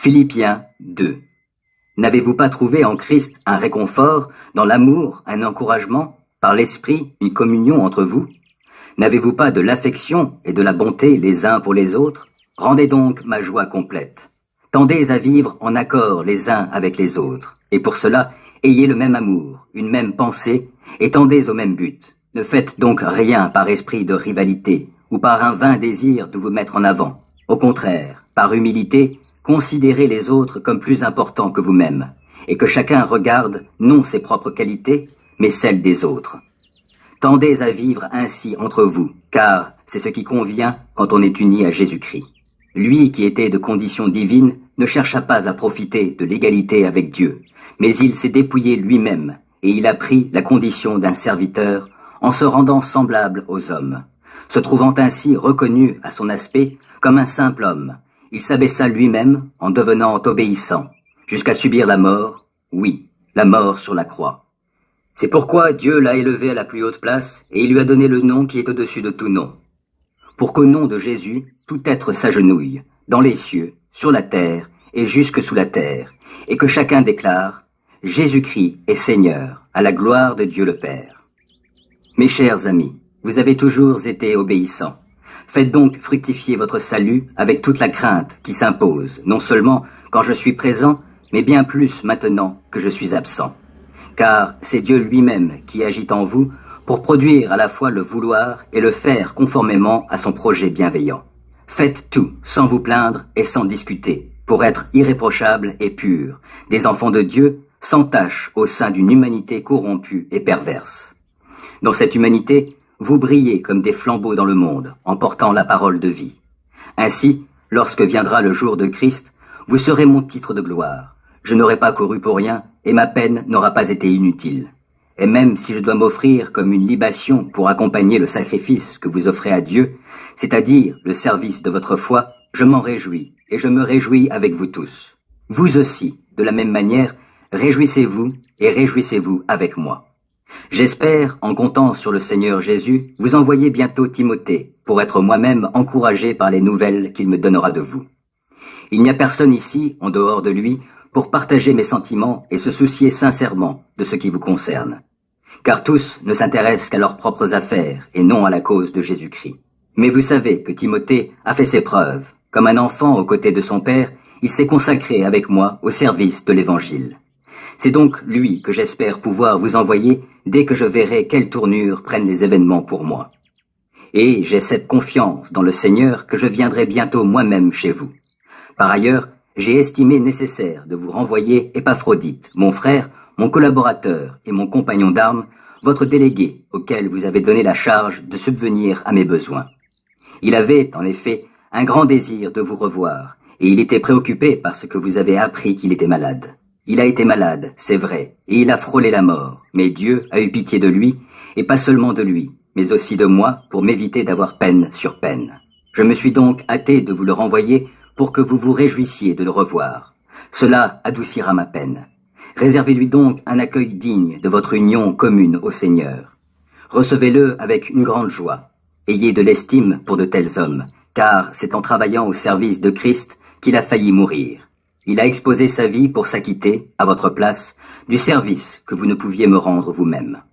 Philippiens 2. N'avez-vous pas trouvé en Christ un réconfort, dans l'amour, un encouragement, par l'Esprit, une communion entre vous? N'avez-vous pas de l'affection et de la bonté les uns pour les autres? Rendez donc ma joie complète. Tendez à vivre en accord les uns avec les autres, et pour cela, ayez le même amour, une même pensée, et tendez au même but. Ne faites donc rien par esprit de rivalité, ou par un vain désir de vous mettre en avant. Au contraire, par humilité, considérez les autres comme plus importants que vous-même, et que chacun regarde non ses propres qualités, mais celles des autres. Tendez à vivre ainsi entre vous, car c'est ce qui convient quand on est uni à Jésus-Christ. Lui qui était de condition divine ne chercha pas à profiter de l'égalité avec Dieu, mais il s'est dépouillé lui-même, et il a pris la condition d'un serviteur en se rendant semblable aux hommes. Se trouvant ainsi reconnu à son aspect comme un simple homme, il s'abaissa lui-même en devenant obéissant, jusqu'à subir la mort, oui, la mort sur la croix. C'est pourquoi Dieu l'a élevé à la plus haute place, et il lui a donné le nom qui est au-dessus de tout nom. Pour qu'au nom de Jésus, tout être s'agenouille, dans les cieux, sur la terre et jusque sous la terre, et que chacun déclare « Jésus-Christ est Seigneur, à la gloire de Dieu le Père ». Mes chers amis, vous avez toujours été obéissants. Faites donc fructifier votre salut avec toute la crainte qui s'impose, non seulement quand je suis présent, mais bien plus maintenant que je suis absent. Car c'est Dieu lui-même qui agit en vous pour produire à la fois le vouloir et le faire conformément à son projet bienveillant. Faites tout sans vous plaindre et sans discuter, pour être irréprochables et purs, des enfants de Dieu sans tache au sein d'une humanité corrompue et perverse. Dans cette humanité, vous brillez comme des flambeaux dans le monde, en portant la parole de vie. Ainsi, lorsque viendra le jour de Christ, vous serez mon titre de gloire. Je n'aurai pas couru pour rien, et ma peine n'aura pas été inutile. Et même si je dois m'offrir comme une libation pour accompagner le sacrifice que vous offrez à Dieu, c'est-à-dire le service de votre foi, je m'en réjouis, et je me réjouis avec vous tous. Vous aussi, de la même manière, réjouissez-vous et réjouissez-vous avec moi. J'espère, en comptant sur le Seigneur Jésus, vous envoyer bientôt Timothée, pour être moi-même encouragé par les nouvelles qu'il me donnera de vous. Il n'y a personne ici, en dehors de lui, pour partager mes sentiments et se soucier sincèrement de ce qui vous concerne. Car tous ne s'intéressent qu'à leurs propres affaires et non à la cause de Jésus-Christ. Mais vous savez que Timothée a fait ses preuves. Comme un enfant aux côtés de son père, il s'est consacré avec moi au service de l'Évangile. C'est donc lui que j'espère pouvoir vous envoyer dès que je verrai quelle tournure prennent les événements pour moi. Et j'ai cette confiance dans le Seigneur que je viendrai bientôt moi-même chez vous. Par ailleurs, j'ai estimé nécessaire de vous renvoyer Épaphrodite, mon frère, mon collaborateur et mon compagnon d'armes, votre délégué auquel vous avez donné la charge de subvenir à mes besoins. Il avait, en effet, un grand désir de vous revoir, et il était préoccupé par ce que vous avez appris qu'il était malade. Il a été malade, c'est vrai, et il a frôlé la mort, mais Dieu a eu pitié de lui, et pas seulement de lui, mais aussi de moi, pour m'éviter d'avoir peine sur peine. Je me suis donc hâté de vous le renvoyer pour que vous vous réjouissiez de le revoir. Cela adoucira ma peine. Réservez-lui donc un accueil digne de votre union commune au Seigneur. Recevez-le avec une grande joie. Ayez de l'estime pour de tels hommes, car c'est en travaillant au service de Christ qu'il a failli mourir. Il a exposé sa vie pour s'acquitter, à votre place, du service que vous ne pouviez me rendre vous-même.